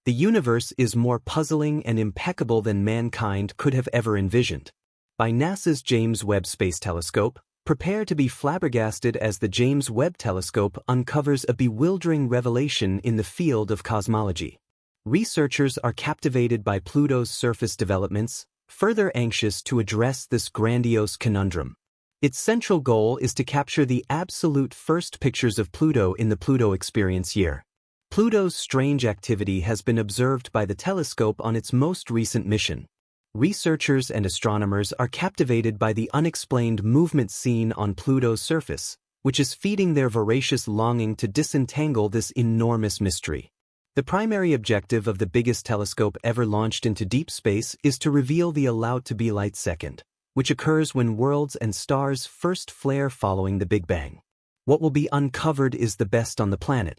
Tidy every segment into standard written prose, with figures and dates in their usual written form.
The universe is more puzzling and impeccable than mankind could have ever envisioned. By NASA's James Webb Space Telescope, prepare to be flabbergasted as the James Webb Telescope uncovers a bewildering revelation in the field of cosmology. Researchers are captivated by Pluto's surface developments, further anxious to address this grandiose conundrum. Its central goal is to capture the absolute first pictures of Pluto in the Pluto Experience year. Pluto's strange activity has been observed by the telescope on its most recent mission. Researchers and astronomers are captivated by the unexplained movement seen on Pluto's surface, which is feeding their voracious longing to disentangle this enormous mystery. The primary objective of the biggest telescope ever launched into deep space is to reveal the allowed-to-be light second, which occurs when worlds and stars first flare following the Big Bang. What will be uncovered is the best on the planet.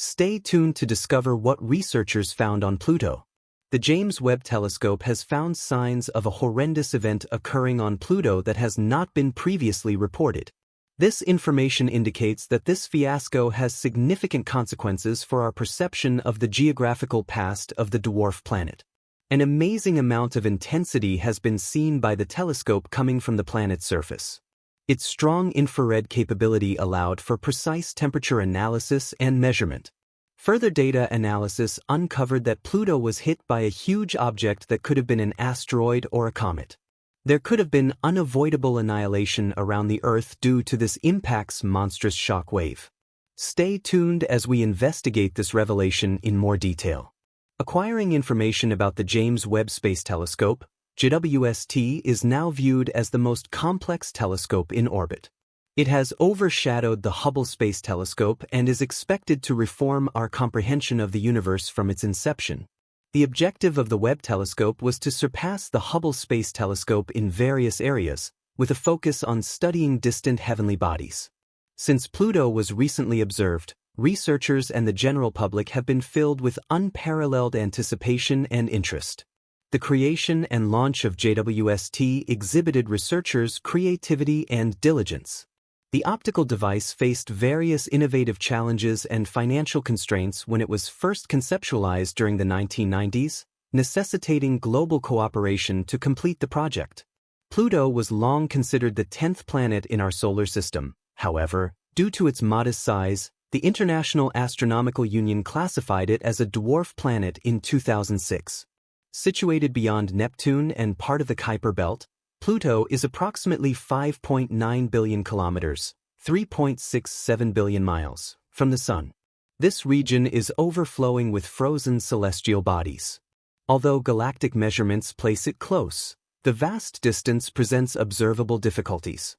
Stay tuned to discover what researchers found on Pluto. The James Webb Telescope has found signs of a horrendous event occurring on Pluto that has not been previously reported. This information indicates that this fiasco has significant consequences for our perception of the geographical past of the dwarf planet. An amazing amount of intensity has been seen by the telescope coming from the planet's surface. Its strong infrared capability allowed for precise temperature analysis and measurement. Further data analysis uncovered that Pluto was hit by a huge object that could have been an asteroid or a comet. There could have been unavoidable annihilation around the Earth due to this impact's monstrous shock wave. Stay tuned as we investigate this revelation in more detail. Acquiring information about the James Webb Space Telescope, JWST is now viewed as the most complex telescope in orbit. It has overshadowed the Hubble Space Telescope and is expected to reform our comprehension of the universe from its inception. The objective of the Webb Telescope was to surpass the Hubble Space Telescope in various areas, with a focus on studying distant heavenly bodies. Since Pluto was recently observed, researchers and the general public have been filled with unparalleled anticipation and interest. The creation and launch of JWST exhibited researchers' creativity and diligence. The optical device faced various innovative challenges and financial constraints when it was first conceptualized during the 1990s, necessitating global cooperation to complete the project. Pluto was long considered the 10th planet in our solar system. However, due to its modest size, the International Astronomical Union classified it as a dwarf planet in 2006. Situated beyond Neptune and part of the Kuiper Belt, Pluto is approximately 5.9 billion kilometers, 3.67 billion miles, from the Sun. This region is overflowing with frozen celestial bodies. Although galactic measurements place it close, the vast distance presents observable difficulties.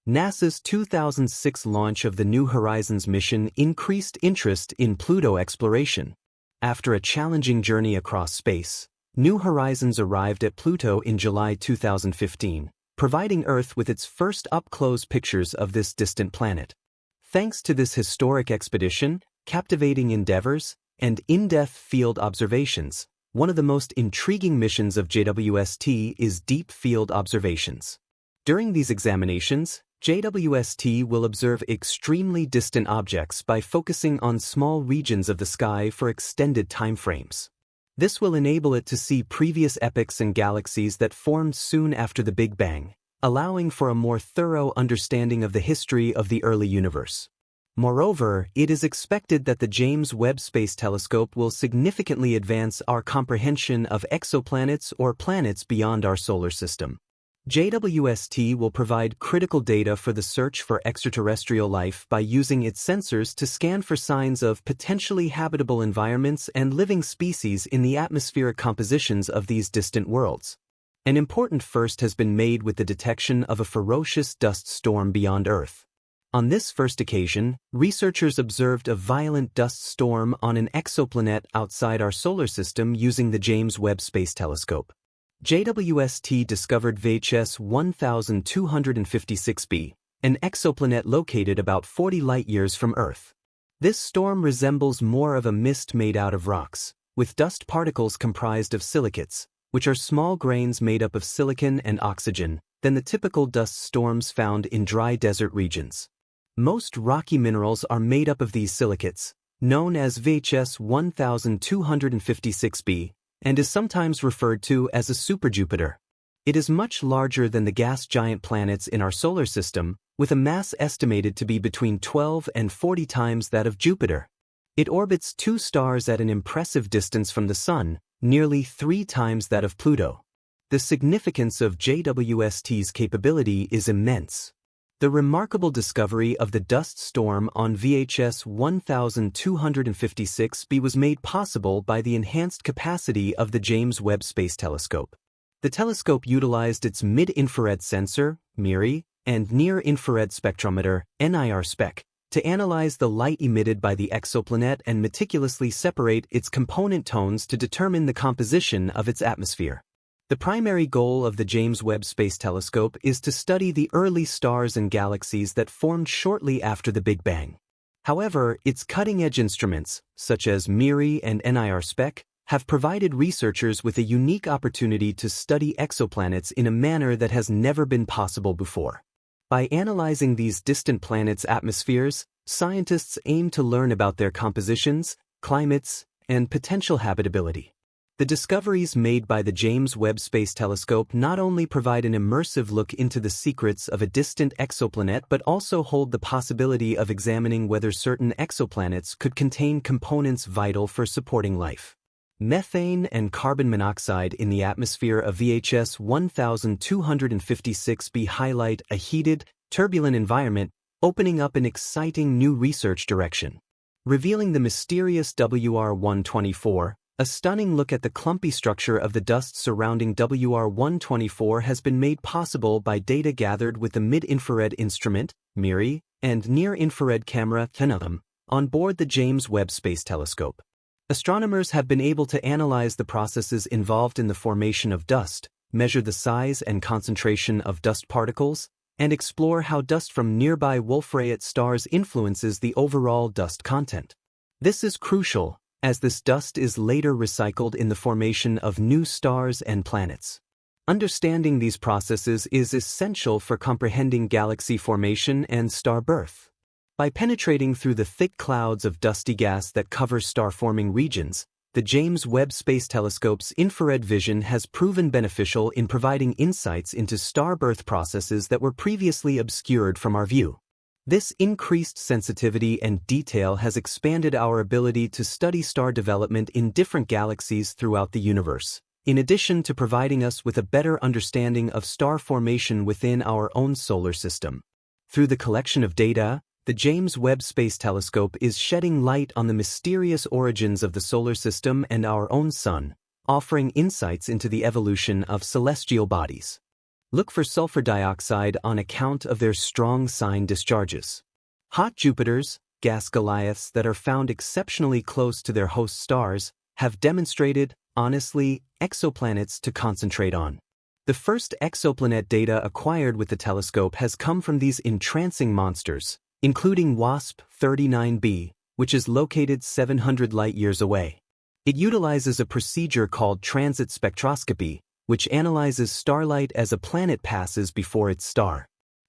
NASA's 2006 launch of the New Horizons mission increased interest in Pluto exploration. After a challenging journey across space, New Horizons arrived at Pluto in July 2015, providing Earth with its first up-close pictures of this distant planet. Thanks to this historic expedition, captivating endeavors, and in-depth field observations, one of the most intriguing missions of JWST is deep field observations. During these examinations, JWST will observe extremely distant objects by focusing on small regions of the sky for extended timeframes. This will enable it to see previous epochs and galaxies that formed soon after the Big Bang, allowing for a more thorough understanding of the history of the early universe. Moreover, it is expected that the James Webb Space Telescope will significantly advance our comprehension of exoplanets or planets beyond our solar system. JWST will provide critical data for the search for extraterrestrial life by using its sensors to scan for signs of potentially habitable environments and living species in the atmospheric compositions of these distant worlds. An important first has been made with the detection of a ferocious dust storm beyond Earth. On this first occasion, researchers observed a violent dust storm on an exoplanet outside our solar system using the James Webb Space Telescope. JWST discovered VHS 1256b, an exoplanet located about 40 light-years from Earth. This storm resembles more of a mist made out of rocks, with dust particles comprised of silicates, which are small grains made up of silicon and oxygen, than the typical dust storms found in dry desert regions. Most rocky minerals are made up of these silicates, known as VHS 1256b, and is sometimes referred to as a superjupiter. It is much larger than the gas giant planets in our solar system, with a mass estimated to be between 12 and 40 times that of Jupiter. It orbits two stars at an impressive distance from the Sun, nearly 3 times that of Pluto. The significance of JWST's capability is immense. The remarkable discovery of the dust storm on VHS 1256b was made possible by the enhanced capacity of the James Webb Space Telescope. The telescope utilized its mid-infrared sensor, MIRI, and near-infrared spectrometer, NIR-SPEC, to analyze the light emitted by the exoplanet and meticulously separate its component tones to determine the composition of its atmosphere. The primary goal of the James Webb Space Telescope is to study the early stars and galaxies that formed shortly after the Big Bang. However, its cutting-edge instruments, such as MIRI and NIR-SPEC, have provided researchers with a unique opportunity to study exoplanets in a manner that has never been possible before. By analyzing these distant planets' atmospheres, scientists aim to learn about their compositions, climates, and potential habitability. The discoveries made by the James Webb Space Telescope not only provide an immersive look into the secrets of a distant exoplanet but also hold the possibility of examining whether certain exoplanets could contain components vital for supporting life. Methane and carbon monoxide in the atmosphere of VHS 1256b highlight a heated, turbulent environment, opening up an exciting new research direction. Revealing the mysterious WR124, a stunning look at the clumpy structure of the dust surrounding WR124 has been made possible by data gathered with the mid-infrared instrument, MIRI, and near-infrared camera, TNM, on board the James Webb Space Telescope. Astronomers have been able to analyze the processes involved in the formation of dust, measure the size and concentration of dust particles, and explore how dust from nearby Wolf-Rayet stars influences the overall dust content. This is crucial, as this dust is later recycled in the formation of new stars and planets. Understanding these processes is essential for comprehending galaxy formation and star birth. By penetrating through the thick clouds of dusty gas that cover star-forming regions, the James Webb Space Telescope's infrared vision has proven beneficial in providing insights into star birth processes that were previously obscured from our view. This increased sensitivity and detail has expanded our ability to study star development in different galaxies throughout the universe, in addition to providing us with a better understanding of star formation within our own solar system. Through the collection of data, the James Webb Space Telescope is shedding light on the mysterious origins of the solar system and our own sun, offering insights into the evolution of celestial bodies. Look for sulfur dioxide on account of their strong sign discharges. Hot Jupiters, gas Goliaths that are found exceptionally close to their host stars, have demonstrated, honestly, exoplanets to concentrate on. The first exoplanet data acquired with the telescope has come from these entrancing monsters, including WASP-39b, which is located 700 light-years away. It utilizes a procedure called transit spectroscopy, which analyzes starlight as a planet passes before its star.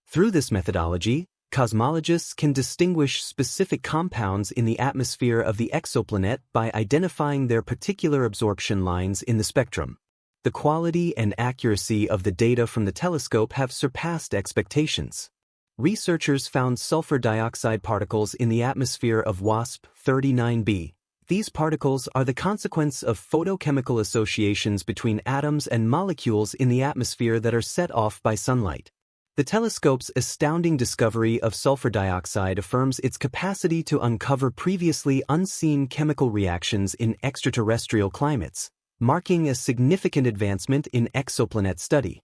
Through this methodology, cosmologists can distinguish specific compounds in the atmosphere of the exoplanet by identifying their particular absorption lines in the spectrum. The quality and accuracy of the data from the telescope have surpassed expectations. Researchers found sulfur dioxide particles in the atmosphere of WASP-39b. These particles are the consequence of photochemical associations between atoms and molecules in the atmosphere that are set off by sunlight. The telescope's astounding discovery of sulfur dioxide affirms its capacity to uncover previously unseen chemical reactions in extraterrestrial climates, marking a significant advancement in exoplanet study.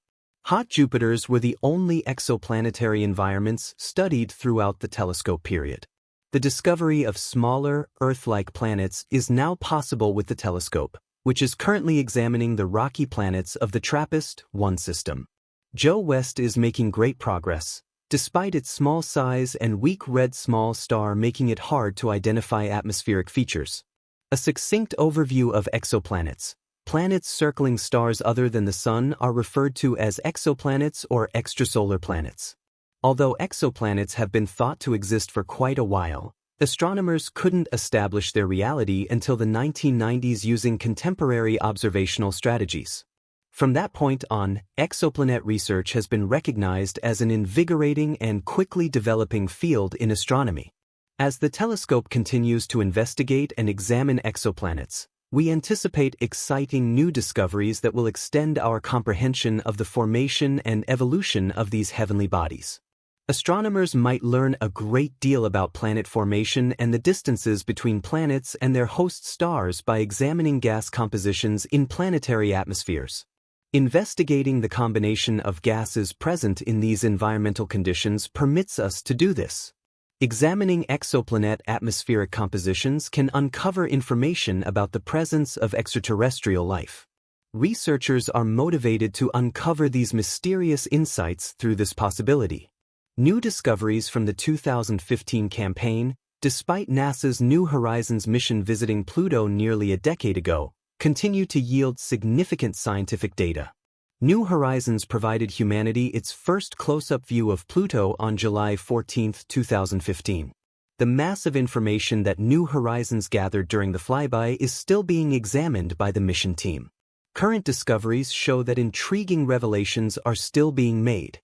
Hot Jupiters were the only exoplanetary environments studied throughout the telescope period. The discovery of smaller, Earth-like planets is now possible with the telescope, which is currently examining the rocky planets of the TRAPPIST-1 system. JWST is making great progress, despite its small size and weak red small star making it hard to identify atmospheric features. A succinct overview of exoplanets. Planets circling stars other than the Sun are referred to as exoplanets or extrasolar planets. Although exoplanets have been thought to exist for quite a while, Astronomers couldn't establish their reality until the 1990s using contemporary observational strategies. From that point on, exoplanet research has been recognized as an invigorating and quickly developing field in astronomy. As the telescope continues to investigate and examine exoplanets, we anticipate exciting new discoveries that will extend our comprehension of the formation and evolution of these heavenly bodies. Astronomers might learn a great deal about planet formation and the distances between planets and their host stars by examining gas compositions in planetary atmospheres. Investigating the combination of gases present in these environmental conditions permits us to do this. Examining exoplanet atmospheric compositions can uncover information about the presence of extraterrestrial life. Researchers are motivated to uncover these mysterious insights through this possibility. New discoveries from the 2015 campaign, despite NASA's New Horizons mission visiting Pluto nearly a decade ago, continue to yield significant scientific data. New Horizons provided humanity its first close-up view of Pluto on July 14, 2015. The massive information that New Horizons gathered during the flyby is still being examined by the mission team. Current discoveries show that intriguing revelations are still being made.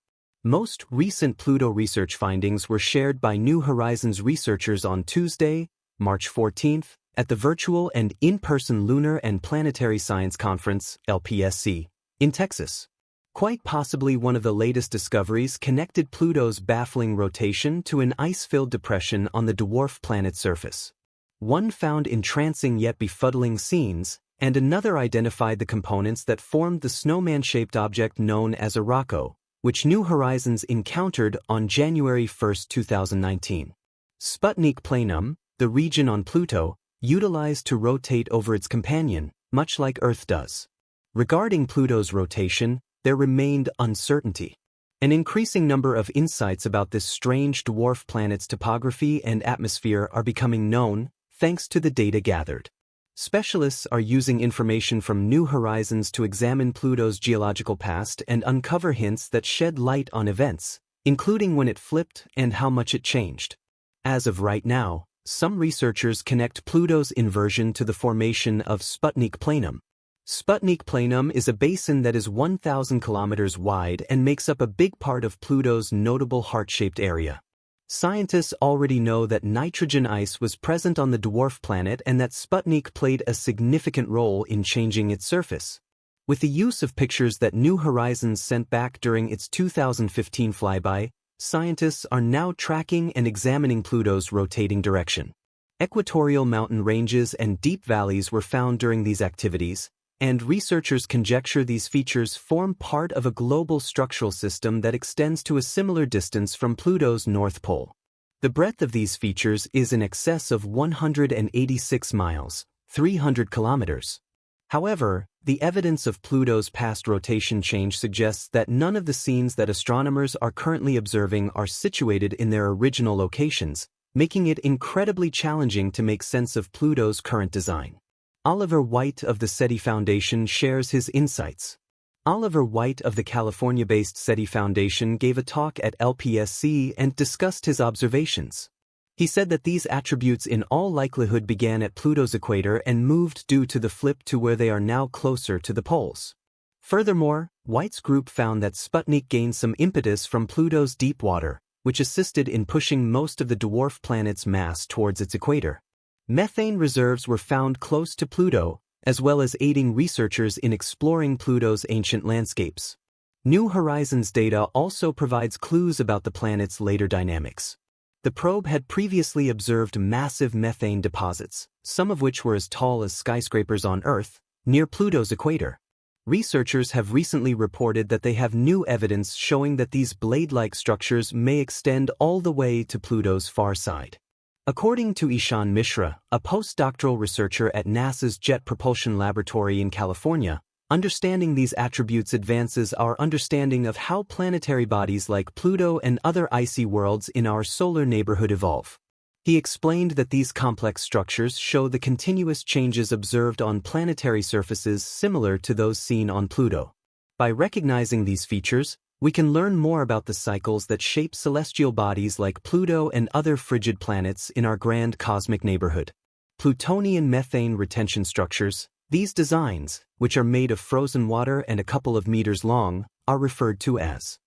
Most recent Pluto research findings were shared by New Horizons researchers on Tuesday, March 14, at the Virtual and In-Person Lunar and Planetary Science Conference, LPSC, in Texas. Quite possibly one of the latest discoveries connected Pluto's baffling rotation to an ice-filled depression on the dwarf planet's surface. One found entrancing yet befuddling scenes, and another identified the components that formed the snowman-shaped object known as a rocko, which New Horizons encountered on January 1, 2019. Sputnik Planum, the region on Pluto, utilized to rotate over its companion, much like Earth does. Regarding Pluto's rotation, there remained uncertainty. An increasing number of insights about this strange dwarf planet's topography and atmosphere are becoming known, thanks to the data gathered. Specialists are using information from New Horizons to examine Pluto's geological past and uncover hints that shed light on events, including when it flipped and how much it changed. As of right now, some researchers connect Pluto's inversion to the formation of Sputnik Planum. Sputnik Planum is a basin that is 1,000 kilometers wide and makes up a big part of Pluto's notable heart-shaped area. Scientists already know that nitrogen ice was present on the dwarf planet and that Sputnik played a significant role in changing its surface. With the use of pictures that New Horizons sent back during its 2015 flyby, scientists are now tracking and examining Pluto's rotating direction. Equatorial mountain ranges and deep valleys were found during these activities, and researchers conjecture these features form part of a global structural system that extends to a similar distance from Pluto's North Pole. The breadth of these features is in excess of 186 miles, 300 kilometers. However, the evidence of Pluto's past rotation change suggests that none of the scenes that astronomers are currently observing are situated in their original locations, making it incredibly challenging to make sense of Pluto's current design. Oliver White of the SETI Foundation shares his insights. Oliver White of the California-based SETI Foundation gave a talk at LPSC and discussed his observations. He said that these attributes in all likelihood began at Pluto's equator and moved due to the flip to where they are now closer to the poles. Furthermore, White's group found that Sputnik gained some impetus from Pluto's deep water, which assisted in pushing most of the dwarf planet's mass towards its equator. Methane reserves were found close to Pluto, as well as aiding researchers in exploring Pluto's ancient landscapes. New Horizons data also provides clues about the planet's later dynamics. The probe had previously observed massive methane deposits, some of which were as tall as skyscrapers on Earth, near Pluto's equator. Researchers have recently reported that they have new evidence showing that these blade-like structures may extend all the way to Pluto's far side. According to Ishan Mishra, a postdoctoral researcher at NASA's Jet Propulsion Laboratory in California, understanding these attributes advances our understanding of how planetary bodies like Pluto and other icy worlds in our solar neighborhood evolve. He explained that these complex structures show the continuous changes observed on planetary surfaces similar to those seen on Pluto. By recognizing these features, We can learn more about the cycles that shape celestial bodies like Pluto and other frigid planets in our grand cosmic neighborhood. Plutonian methane retention structures. These designs, which are made of frozen water and a couple of meters long, are referred to as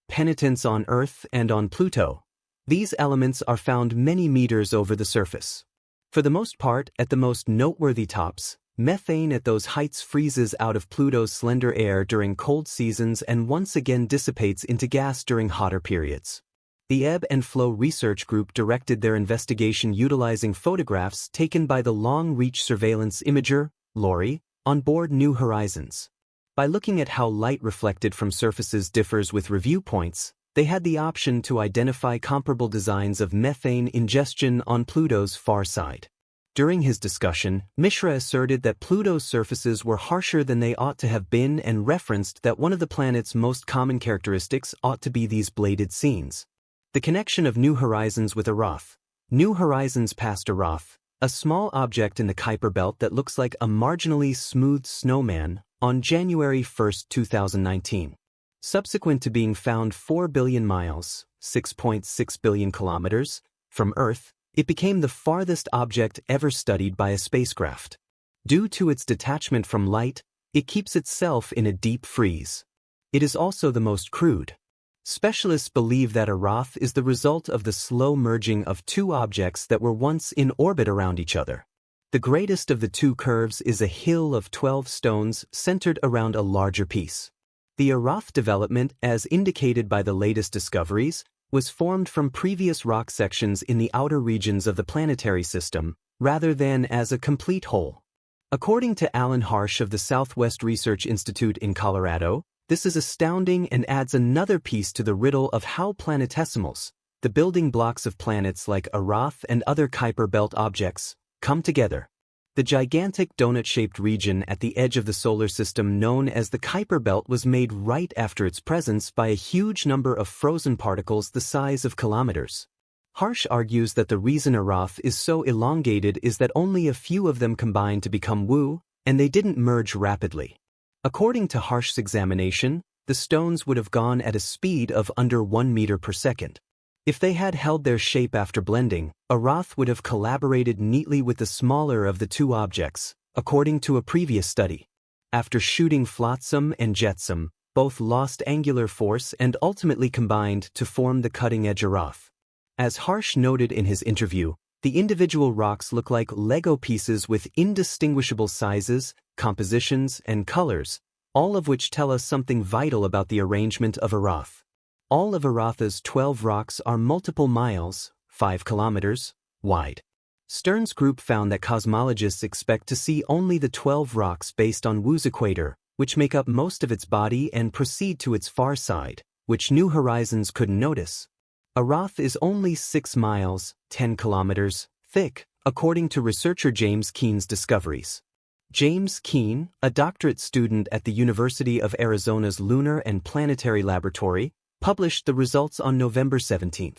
penitents on Earth and on Pluto. These elements are found many meters over the surface. For the most part, at the most noteworthy tops, methane at those heights freezes out of Pluto's slender air during cold seasons and once again dissipates into gas during hotter periods. The Ebb and Flow Research Group directed their investigation utilizing photographs taken by the Long Reach Surveillance Imager, LORI, on board New Horizons. By looking at how light reflected from surfaces differs with review points, they had the option to identify comparable designs of methane ingestion on Pluto's far side. During his discussion, Mishra asserted that Pluto's surfaces were harsher than they ought to have been and referenced that one of the planet's most common characteristics ought to be these bladed scenes. The connection of New Horizons with Arath. New Horizons passed Arath, a small object in the Kuiper Belt that looks like a marginally smooth snowman, on January 1, 2019. Subsequent to being found 4 billion miles, 6.6 billion kilometers, from Earth, it became the farthest object ever studied by a spacecraft. Due to its detachment from light, it keeps itself in a deep freeze. It is also the most crude. Specialists believe that Arath is the result of the slow merging of two objects that were once in orbit around each other. The greatest of the two curves is a hill of 12 stones centered around a larger piece. The Arath development, as indicated by the latest discoveries, was formed from previous rock sections in the outer regions of the planetary system, rather than as a complete whole. According to Alan Harsh of the Southwest Research Institute in Colorado, this is astounding and adds another piece to the riddle of how planetesimals, the building blocks of planets like Arath and other Kuiper Belt objects, come together. The gigantic donut-shaped region at the edge of the solar system known as the Kuiper Belt was made right after its presence by a huge number of frozen particles the size of kilometers. Harsh argues that the reason Arath is so elongated is that only a few of them combined to become Wu, and they didn't merge rapidly. According to Harsh's examination, the stones would have gone at a speed of under 1 meter per second. If they had held their shape after blending, Arath would have collaborated neatly with the smaller of the two objects, according to a previous study. After shooting flotsam and jetsam, both lost angular force and ultimately combined to form the cutting-edge Arath. As Harsh noted in his interview, the individual rocks look like Lego pieces with indistinguishable sizes, compositions, and colors, all of which tell us something vital about the arrangement of Arath. All of Aratha's 12 rocks are multiple miles, 5 kilometers, wide. Stern's group found that cosmologists expect to see only the 12 rocks based on Wu's equator, which make up most of its body and proceed to its far side, which New Horizons couldn't notice. Arath is only 6 miles, 10 kilometers, thick, according to researcher James Keen's discoveries. James Keen, a doctorate student at the University of Arizona's Lunar and Planetary Laboratory, published the results on November 17.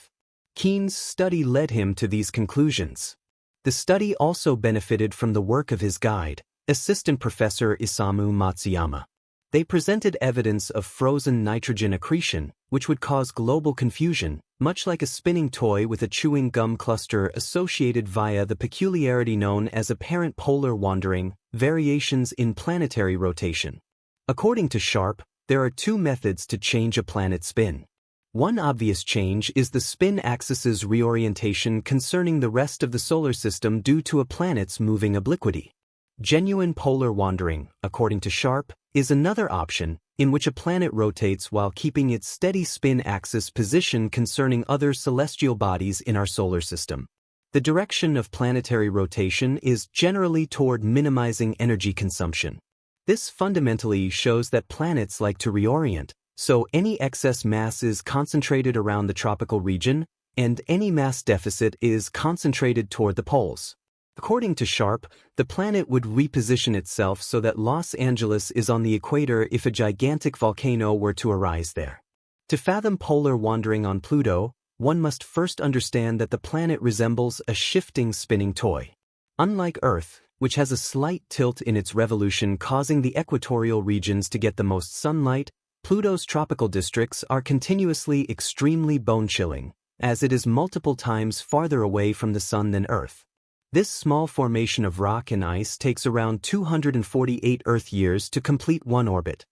Keen's study led him to these conclusions. The study also benefited from the work of his guide, Assistant Professor Isamu Matsuyama. They presented evidence of frozen nitrogen accretion, which would cause global confusion, much like a spinning toy with a chewing gum cluster associated via the peculiarity known as apparent polar wandering, variations in planetary rotation. According to Sharp, there are two methods to change a planet's spin. One obvious change is the spin axis's reorientation concerning the rest of the solar system due to a planet's moving obliquity. Genuine polar wandering, according to Sharp, is another option, in which a planet rotates while keeping its steady spin axis position concerning other celestial bodies in our solar system. The direction of planetary rotation is generally toward minimizing energy consumption. This fundamentally shows that planets like to reorient, so any excess mass is concentrated around the tropical region, and any mass deficit is concentrated toward the poles. According to Sharp, the planet would reposition itself so that Los Angeles is on the equator if a gigantic volcano were to arise there. To fathom polar wandering on Pluto, one must first understand that the planet resembles a shifting spinning toy. Unlike Earth, which has a slight tilt in its revolution causing the equatorial regions to get the most sunlight, Pluto's tropical districts are continuously extremely bone-chilling, as it is multiple times farther away from the Sun than Earth. This small formation of rock and ice takes around 248 Earth years to complete one orbit.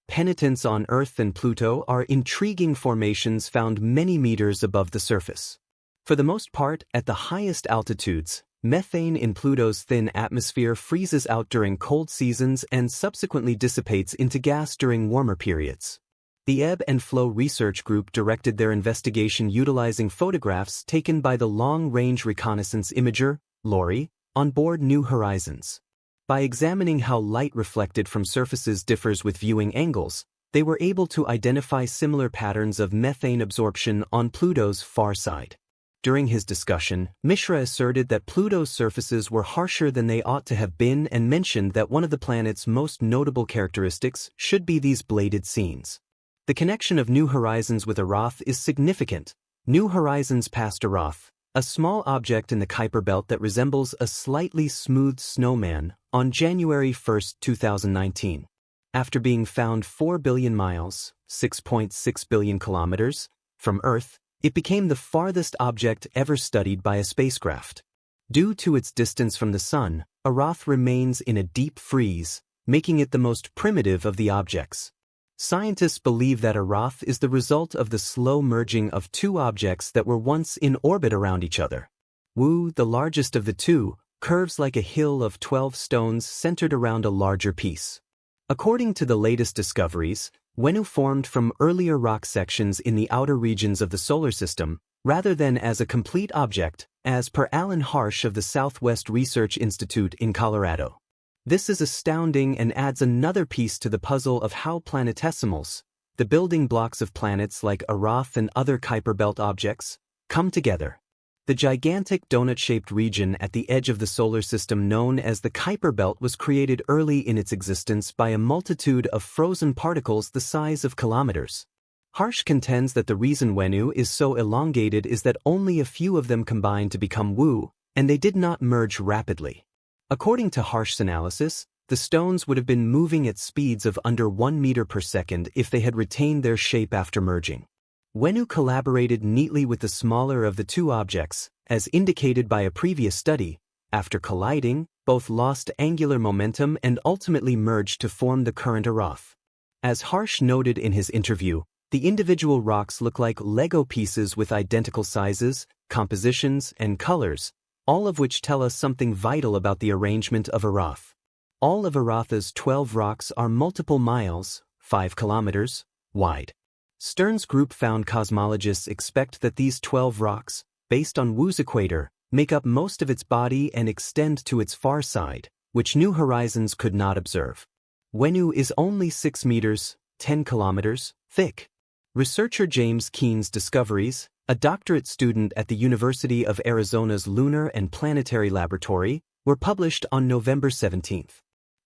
Penitents on Earth and Pluto are intriguing formations found many meters above the surface. For the most part, at the highest altitudes, methane in Pluto's thin atmosphere freezes out during cold seasons and subsequently dissipates into gas during warmer periods. The Ebb and Flow Research Group directed their investigation utilizing photographs taken by the Long-Range Reconnaissance Imager, LORI, on board New Horizons. By examining how light reflected from surfaces differs with viewing angles, they were able to identify similar patterns of methane absorption on Pluto's far side. During his discussion, Mishra asserted that Pluto's surfaces were harsher than they ought to have been and mentioned that one of the planet's most notable characteristics should be these bladed seams. The connection of New Horizons with Arath is significant. New Horizons passed Arath, a small object in the Kuiper Belt that resembles a slightly smoothed snowman, on January 1, 2019. After being found 4 billion miles, 6.6 billion kilometers, from Earth, it became the farthest object ever studied by a spacecraft. Due to its distance from the Sun, Arath remains in a deep freeze, making it the most primitive of the objects. Scientists believe that Arath is the result of the slow merging of two objects that were once in orbit around each other. Wu, the largest of the two, curves like a hill of 12 stones centered around a larger piece. According to the latest discoveries, Bennu formed from earlier rock sections in the outer regions of the solar system, rather than as a complete object, as per Alan Harsh of the Southwest Research Institute in Colorado. This is astounding and adds another piece to the puzzle of how planetesimals, the building blocks of planets like Arath and other Kuiper Belt objects, come together. The gigantic donut-shaped region at the edge of the solar system known as the Kuiper Belt was created early in its existence by a multitude of frozen particles the size of kilometers. Harsh contends that the reason Bennu is so elongated is that only a few of them combined to become Wu, and they did not merge rapidly. According to Harsh's analysis, the stones would have been moving at speeds of under 1 meter per second if they had retained their shape after merging. Bennu collaborated neatly with the smaller of the two objects, as indicated by a previous study. After colliding, both lost angular momentum and ultimately merged to form the current Arath. As Harsh noted in his interview, the individual rocks look like Lego pieces with identical sizes, compositions, and colors, all of which tell us something vital about the arrangement of Arath. All of Arath's 12 rocks are multiple miles, 5 kilometers, wide. Stern's group found cosmologists expect that these 12 rocks, based on Wu's equator, make up most of its body and extend to its far side, which New Horizons could not observe. Bennu is only 6 meters, 10 kilometers, thick. Researcher James Keen's discoveries, a doctorate student at the University of Arizona's Lunar and Planetary Laboratory, were published on November 17.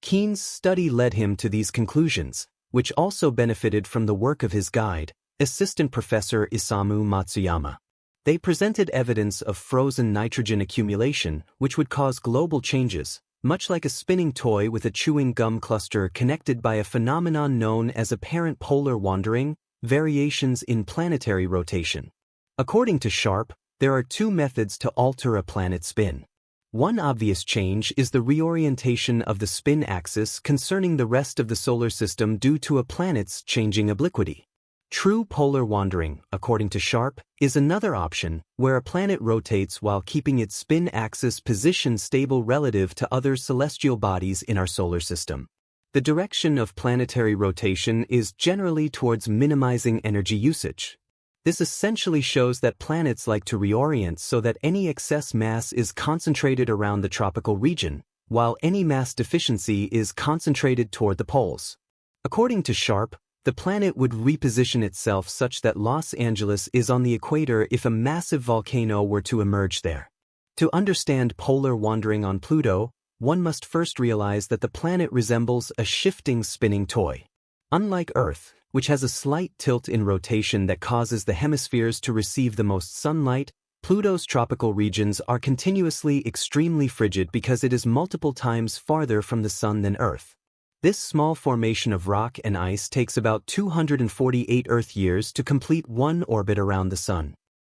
Keen's study led him to these conclusions, which also benefited from the work of his guide, Assistant Professor Isamu Matsuyama. They presented evidence of frozen nitrogen accumulation, which would cause global changes, much like a spinning toy with a chewing gum cluster connected by a phenomenon known as apparent polar wandering, variations in planetary rotation. According to Sharp, there are two methods to alter a planet's spin. One obvious change is the reorientation of the spin axis concerning the rest of the solar system due to a planet's changing obliquity. True polar wandering, according to Sharp, is another option, where a planet rotates while keeping its spin axis position stable relative to other celestial bodies in our solar system. The direction of planetary rotation is generally towards minimizing energy usage. This essentially shows that planets like to reorient so that any excess mass is concentrated around the tropical region, while any mass deficiency is concentrated toward the poles. According to Sharp, the planet would reposition itself such that Los Angeles is on the equator if a massive volcano were to emerge there. To understand polar wandering on Pluto, one must first realize that the planet resembles a shifting spinning toy. Unlike Earth, which has a slight tilt in rotation that causes the hemispheres to receive the most sunlight, Pluto's tropical regions are continuously extremely frigid because it is multiple times farther from the Sun than Earth. This small formation of rock and ice takes about 248 Earth years to complete one orbit around the Sun.